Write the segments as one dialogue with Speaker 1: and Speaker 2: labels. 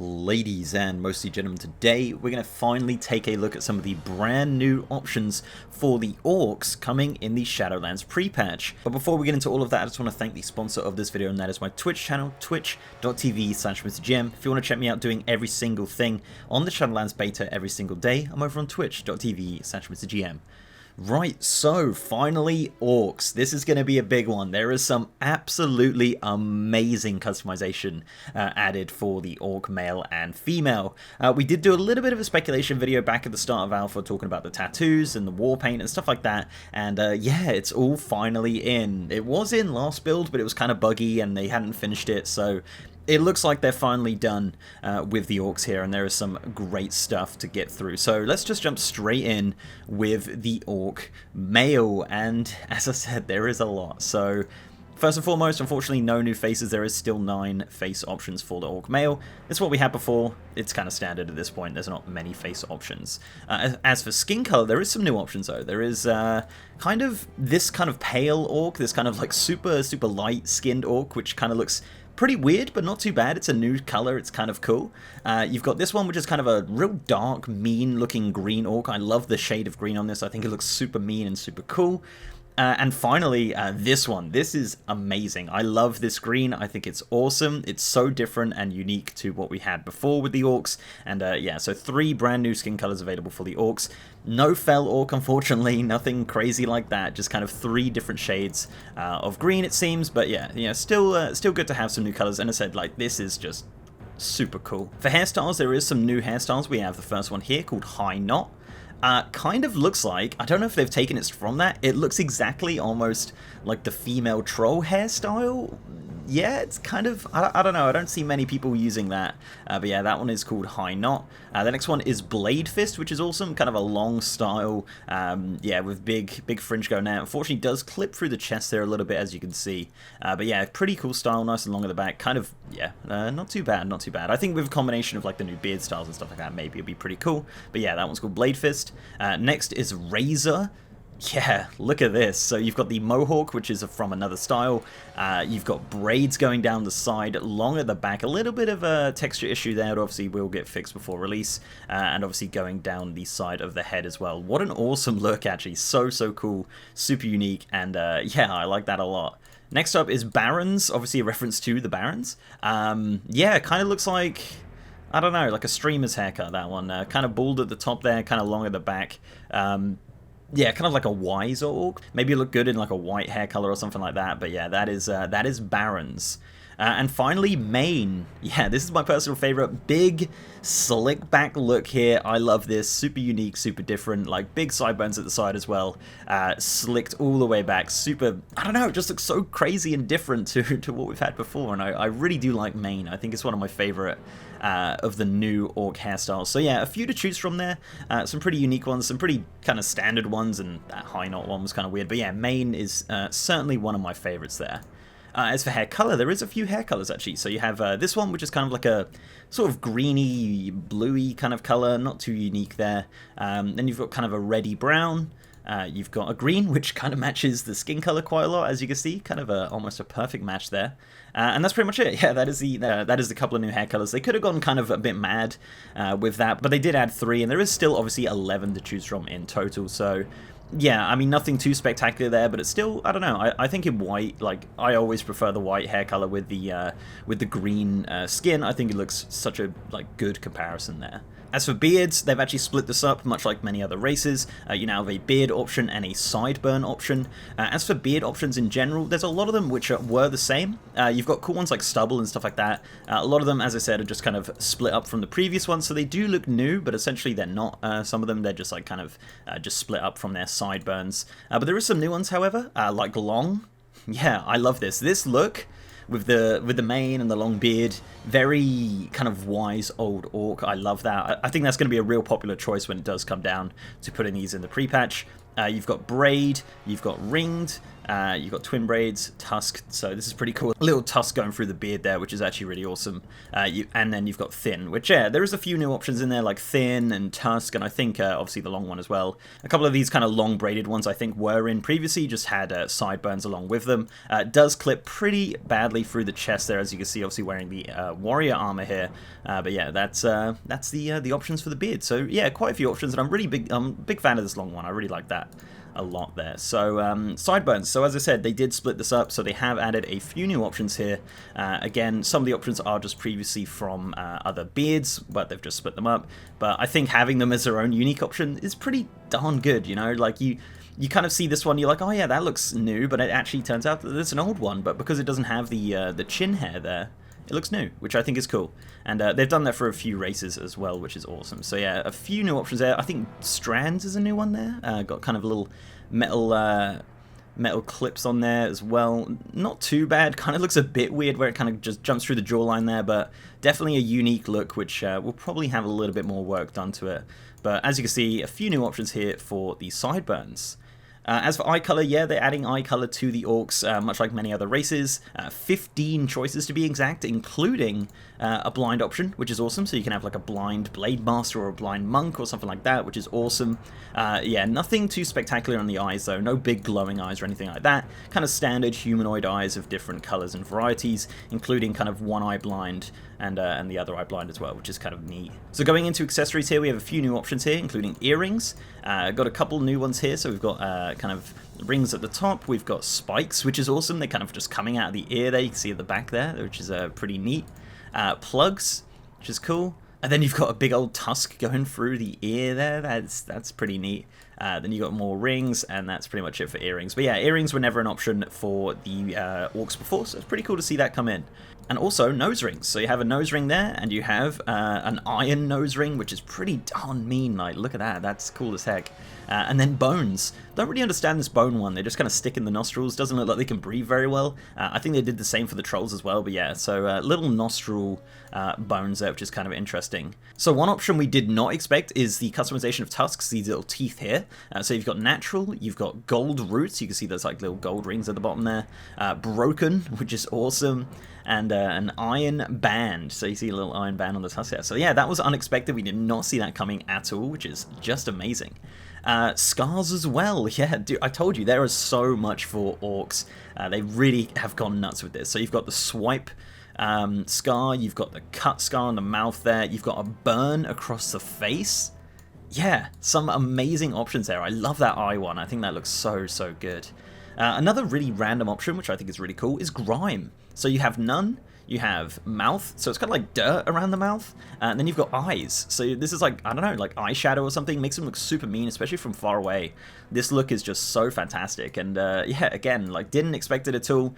Speaker 1: Ladies and mostly gentlemen, today we're going to finally take a look at some of the brand new options for the orcs coming in the Shadowlands pre-patch. But before we get into all of that, I just want to thank the sponsor of this video, and that is my Twitch channel, twitch.tv/MrGM. If you want to check me out doing every single thing on the Shadowlands beta every single day, I'm over on twitch.tv/MrGM. Right, so finally orcs. This is going to be a big one. There is some absolutely amazing customization added for the orc male and female. We did do a little bit of a speculation video back at the start of Alpha talking about the tattoos and the war paint and stuff like that, and yeah, it's all finally in. It was in last build, but it was kind of buggy and they hadn't finished it, so it looks like they're finally done with the orcs here, and there is some great stuff to get through. So let's just jump straight in with the orc male, and as I said, there is a lot. So first and foremost, unfortunately, no new faces. There is still 9 face options for the orc male. It's what we had before. It's kind of standard at this point. There's not many face options. As for skin color, there is some new options though. There is kind of this kind of pale orc, this kind of like super light skinned orc, which kind of looks pretty weird, but not too bad. It's a new color. It's kind of cool. You've got this one, which is kind of a real dark, mean-looking green orc. I love the shade of green on this. I think it looks super mean and super cool. And finally, this one. This is amazing. I love this green. I think it's awesome. It's so different and unique to what we had before with the orcs. And yeah, so 3 brand new skin colors available for the orcs. No fel orc, unfortunately. Nothing crazy like that. Just kind of 3 different shades of green, it seems. But yeah, still good to have some new colors. And I said, like, this is just super cool. For hairstyles, there is some new hairstyles. We have the first one here called High Knot. Kind of looks like, I don't know if they've taken it from that, it looks exactly almost like the female troll hairstyle. Yeah, it's kind of, I don't know, I don't see many people using that, but yeah, that one is called High Knot. The next one is Blade Fist, which is awesome, kind of a long style, yeah, with big fringe going out. Unfortunately, it does clip through the chest there a little bit, as you can see, but yeah, pretty cool style, nice and long at the back, kind of, yeah, not too bad, not too bad. I think with a combination of like the new beard styles and stuff like that, maybe it'll be pretty cool, but yeah, that one's called Blade Fist. Next is Razor. Yeah, look at this. So you've got the Mohawk, which is from another style. You've got braids going down the side, long at the back. A little bit of a texture issue there, but obviously will get fixed before release. And obviously going down the side of the head as well. What an awesome look, actually. So cool. Super unique. And yeah, I like that a lot. Next up is Barons. Obviously a reference to the Barons. Yeah, kind of looks like, I don't know, like a streamer's haircut, that one. Kind of bald at the top there, kind of long at the back. Yeah, kind of like a wise orc. Maybe look good in like a white hair color or something like that. But yeah, that is Barons. And finally, Mane. Yeah, this is my personal favorite. Big, slick back look here. I love this. Super unique, super different. Like big sideburns at the side as well. Slicked all the way back. Super, I don't know, it just looks so crazy and different to what we've had before. And I really do like Mane. I think it's one of my favorite of the new orc hairstyles. So yeah, a few to choose from there. Some pretty unique ones, some pretty kind of standard ones, and that High Knot one was kind of weird. But yeah, Mane is certainly one of my favorites there. As for hair color, there is a few hair colors actually. So you have this one, which is kind of like a sort of greeny, bluey kind of color, not too unique there. Then you've got kind of a reddy brown. You've got a green, which kind of matches the skin color quite a lot, as you can see. Kind of almost a perfect match there. And that's pretty much it. Yeah, that is the couple of new hair colors. They could have gone kind of a bit mad with that, but they did add 3, and there is still obviously 11 to choose from in total. So yeah, I mean, nothing too spectacular there, but it's still, I don't know, I think in white, like, I always prefer the white hair color with the green skin. I think it looks such a, like, good comparison there. As for beards, they've actually split this up, much like many other races. You now have a beard option and a sideburn option. As for beard options in general, there's a lot of them which were the same. You've got cool ones like stubble and stuff like that. A lot of them, as I said, are just kind of split up from the previous ones, so they do look new, but essentially they're not. Some of them, they're just like kind of just split up from their sideburns. But there are some new ones, however, like long. Yeah, I love this. This look with the mane and the long beard, very kind of wise old orc. I love that. I think that's going to be a real popular choice when it does come down to putting these in the pre-patch. You've got braid, you've got ringed, you've got twin braids, tusked, so this is pretty cool. A little tusk going through the beard there, which is actually really awesome. And then you've got thin, which, yeah, there is a few new options in there, like thin and tusk, and I think, obviously, the long one as well. A couple of these kind of long braided ones, I think, were in previously, just had sideburns along with them. It does clip pretty badly through the chest there, as you can see, obviously wearing the warrior armor here. But yeah, that's the options for the beard. So yeah, quite a few options, and I'm big fan of this long one. I really like that a lot there. So sideburns. So as I said, they did split this up, so they have added a few new options here. Again, some of the options are just previously from other beards, but they've just split them up. But I think having them as their own unique option is pretty darn good, you know? Like, you kind of see this one, you're like, oh yeah, that looks new, but it actually turns out that it's an old one, but because it doesn't have the chin hair there, it looks new, which I think is cool. And they've done that for a few races as well, which is awesome. So yeah, a few new options there. I think Strands is a new one there. Got kind of little metal clips on there as well. Not too bad. Kind of looks a bit weird where it kind of just jumps through the jawline there, but definitely a unique look, which will probably have a little bit more work done to it. But as you can see, a few new options here for the sideburns. As for eye color, yeah, they're adding eye color to the orcs, much like many other races. 15 choices to be exact, including a blind option, which is awesome. So you can have like a blind blade master or a blind monk or something like that, which is awesome. Yeah, nothing too spectacular on the eyes though. No big glowing eyes or anything like that. Kind of standard humanoid eyes of different colors and varieties, including kind of one eye blind and the other eye blind as well, which is kind of neat. So going into accessories here, we have a few new options here, including earrings. Got a couple new ones here, so we've got kind of rings at the top, we've got spikes, which is awesome. They're kind of just coming out of the ear there, you can see at the back there, which is pretty neat. Plugs, which is cool. And then you've got a big old tusk going through the ear there, that's pretty neat. Then you got more rings, and that's pretty much it for earrings. But yeah, earrings were never an option for the orcs before, so it's pretty cool to see that come in. And also nose rings. So you have a nose ring there, and you have an iron nose ring, which is pretty darn mean. Like, look at that. That's cool as heck. And then bones. Don't really understand this bone one. They just kind of stick in the nostrils. Doesn't look like they can breathe very well. I think they did the same for the trolls as well. But yeah, so little nostril bones there, which is kind of interesting. So one option we did not expect is the customization of tusks, these little teeth here. So you've got natural, you've got gold roots. You can see there's like little gold rings at the bottom there. Broken, which is awesome. And an iron band. So you see a little iron band on the tusk there. So yeah, that was unexpected. We did not see that coming at all, which is just amazing. Scars as well. Yeah, dude, I told you, there is so much for orcs. They really have gone nuts with this. So you've got the swipe scar, you've got the cut scar on the mouth there, you've got a burn across the face. Yeah, some amazing options there. I love that eye one. I think that looks so good. Another really random option, which I think is really cool, is grime. So you have none, you have mouth, so it's kind of like dirt around the mouth, and then you've got eyes. So this is like, I don't know, like eyeshadow or something, makes them look super mean, especially from far away. This look is just so fantastic, and yeah, again, like didn't expect it at all.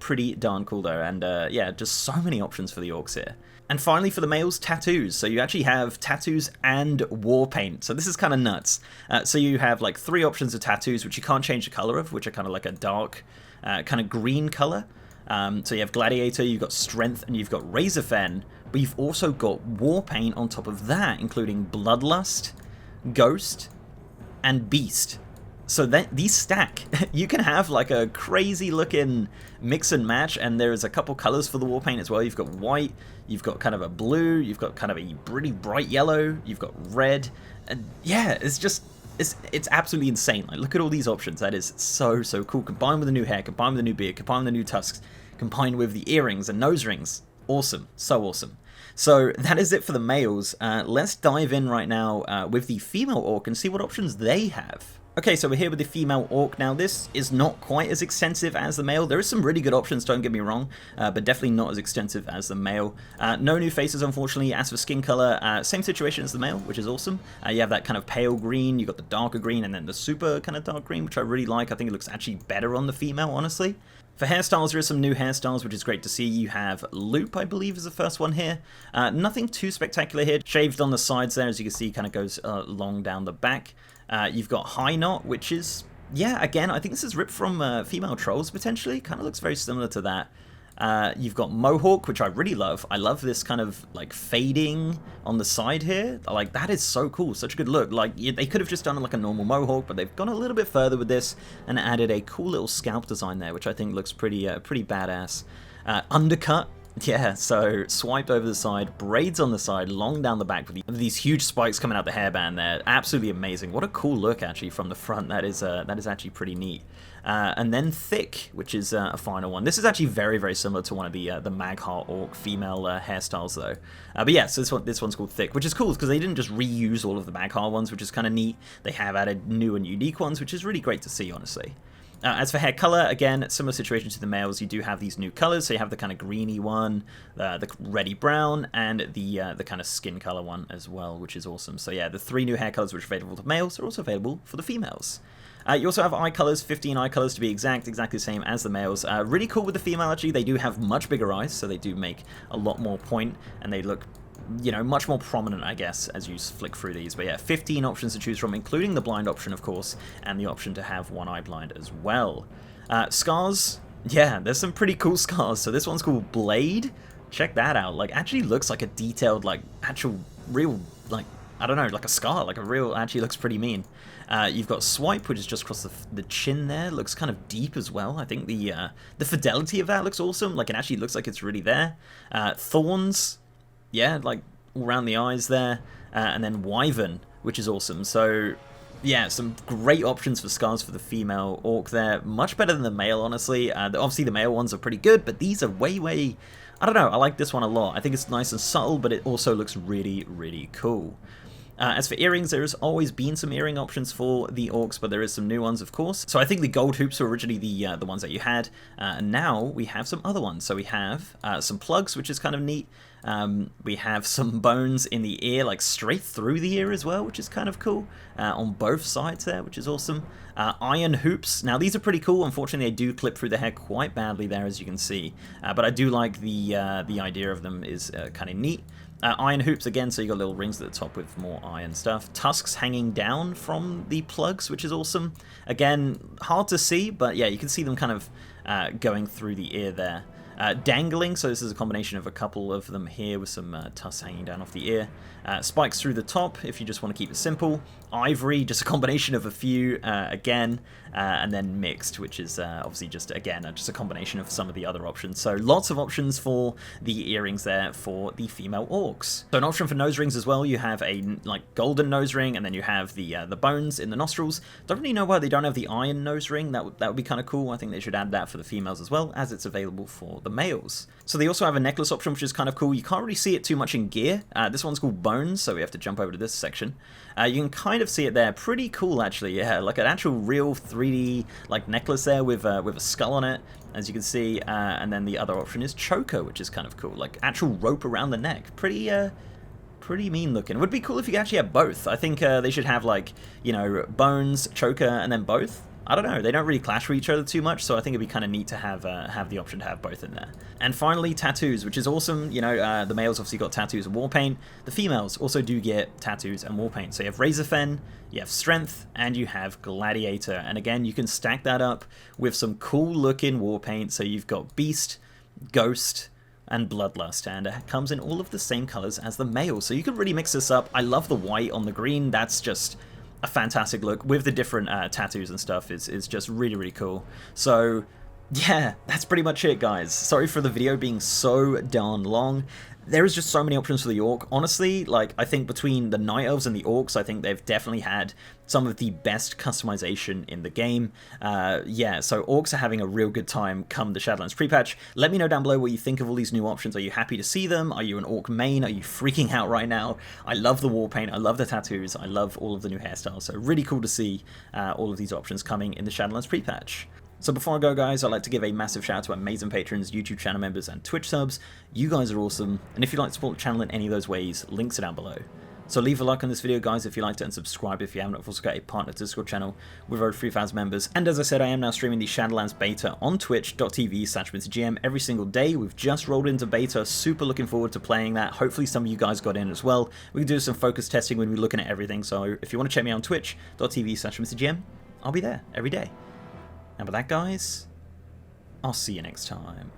Speaker 1: Pretty darn cool though, and yeah, just so many options for the orcs here. And finally for the males, tattoos. So you actually have tattoos and war paint. So this is kind of nuts. So you have like 3 options of tattoos, which you can't change the color of, which are kind of like a dark kind of green color. So you have Gladiator, you've got Strength, and you've got Razorfen, but you've also got War Paint on top of that, including Bloodlust, Ghost, and Beast. So these stack. You can have like a crazy looking mix and match, and there's a couple colors for the War Paint as well. You've got white, you've got kind of a blue, you've got kind of a pretty bright yellow, you've got red, and yeah, it's just... It's absolutely insane. Like, look at all these options. That is so cool. Combined with the new hair, combined with the new beard, combined with the new tusks, combined with the earrings and nose rings. Awesome. So awesome. So that is it for the males. Let's dive in right now with the female orc and see what options they have. Okay, so we're here with the female orc. Now, this is not quite as extensive as the male. There is some really good options, don't get me wrong, but definitely not as extensive as the male. No new faces, unfortunately. As for skin color, same situation as the male, which is awesome. You have that kind of pale green, you got the darker green, and then the super kind of dark green, which I really like. I think it looks actually better on the female, honestly. For hairstyles, there are some new hairstyles, which is great to see. You have Loop, I believe, is the first one here. Nothing too spectacular here. Shaved on the sides there, as you can see, kind of goes long down the back. You've got High Knot, which is, yeah, again, I think this is ripped from female trolls, potentially. Kind of looks very similar to that. You've got Mohawk, which I really love. I love this kind of like fading on the side here. Like that is so cool, such a good look. Like they could have just done like a normal Mohawk, but they've gone a little bit further with this and added a cool little scalp design there, which I think looks pretty badass. Undercut. Yeah, so swiped over the side, braids on the side, long down the back with these huge spikes coming out the hairband there. Absolutely amazing. What a cool look actually from the front. That is actually pretty neat. And then thick, which is a final one. This is actually very, very similar to one of the Magheart Orc female hairstyles though. But yeah, so this one's called thick, which is cool because they didn't just reuse all of the Magheart ones, which is kind of neat. They have added new and unique ones, which is really great to see, honestly. As for hair color, again, similar situation to the males. You do have these new colors, so you have the kind of greeny one, the reddy brown, and the kind of skin color one as well, which is awesome. So yeah, the 3 new hair colors which are available to males are also available for the females. You also have eye colors, 15 eye colors to be exactly the same as the males. Really cool with the female, actually. They do have much bigger eyes, so they do make a lot more point, and they look, you know, much more prominent, I guess, as you flick through these. But yeah, 15 options to choose from, including the blind option, of course, and the option to have one eye blind as well. Scars, yeah, there's some pretty cool scars. So this one's called Blade. Check that out. Like, actually looks like a detailed, like, actual, real, like, I don't know, like a scar, like a real, actually looks pretty mean. You've got Swipe, which is just across the chin there. Looks kind of deep as well. I think the fidelity of that looks awesome. Like, it actually looks like it's really there. Thorns, yeah, like all around the eyes there, and then Wyvern, which is awesome. So yeah, some great options for scars for the female orc there. Much better than the male, honestly. Obviously the male ones are pretty good, but these are way, I don't know, I like this one a lot. I think it's nice and subtle, but it also looks really cool. As for earrings, there's always been some earring options for the orcs, but there is some new ones, of course. So I think the gold hoops were originally the ones that you had, and now we have some other ones. So we have some plugs, which is kind of neat. We have some bones in the ear, like straight through the ear as well, which is kind of cool, on both sides there, which is awesome. Iron hoops. Now these are pretty cool. Unfortunately, they do clip through the hair quite badly there, as you can see. But I do like the idea of them is kind of neat. Iron hoops again, so you got little rings at the top with more iron stuff. Tusks hanging down from the plugs, which is awesome. Again, hard to see, but yeah, you can see them kind of going through the ear there. Dangling, so this is a combination of a couple of them here with some tusks hanging down off the ear. Spikes through the top, if you just want to keep it simple. Ivory, just a combination of a few, again, and then mixed, which is obviously just, again, just a combination of some of the other options. So lots of options for the earrings there for the female orcs. So an option for nose rings as well. You have a like golden nose ring, and then you have the bones in the nostrils. Don't really know why they don't have the iron nose ring. That would be kind of cool. I think they should add that for the females as well, as it's available for the males. So they also have a necklace option, which is kind of cool. You can't really see it too much in gear. This one's called Bones, so we have to jump over to this section. You can kind of see it there. Pretty cool, actually. Yeah, like an actual real 3D like necklace there with a skull on it, as you can see. And then the other option is Choker, which is kind of cool. Like actual rope around the neck. Pretty mean looking. It would be cool if you could actually have both. I think they should have, like, you know, Bones, Choker, and then both. I don't know, they don't really clash with each other too much, so I think it'd be kind of neat to have the option to have both in there. And finally, tattoos, which is awesome. You know, the males obviously got tattoos and war paint. The females also do get tattoos and war paint. So you have Razorfen, you have Strength, and you have Gladiator. And again, you can stack that up with some cool looking war paint. So you've got Beast, Ghost, and Bloodlust, and it comes in all of the same colors as the male. So you can really mix this up. I love the white on the green. That's just a fantastic look with the different tattoos and stuff. Is just really cool. So yeah, that's pretty much it, guys. Sorry for the video being so darn long. There is just so many options for the orc. Honestly, like, I think between the Night Elves and the Orcs, I think they've definitely had some of the best customization in the game. Yeah, so Orcs are having a real good time come the Shadowlands pre-patch. Let me know down below what you think of all these new options. Are you happy to see them? Are you an Orc main? Are you freaking out right now? I love the war paint. I love the tattoos. I love all of the new hairstyles. So really cool to see all of these options coming in the Shadowlands pre-patch. So before I go, guys, I'd like to give a massive shout out to our amazing patrons, YouTube channel members, and Twitch subs. You guys are awesome, and if you'd like to support the channel in any of those ways, links are down below. So leave a like on this video, guys, if you liked it, and subscribe if you haven't. I've also got a partner Discord channel with over 3,000 members. And as I said, I am now streaming the Shadowlands beta on twitch.tv/MrGM every single day. We've just rolled into beta. Super looking forward to playing that. Hopefully some of you guys got in as well. We can do some focus testing when we're looking at everything. So if you want to check me out on twitch.tv/MrGM, I'll be there every day. And with that, guys, I'll see you next time.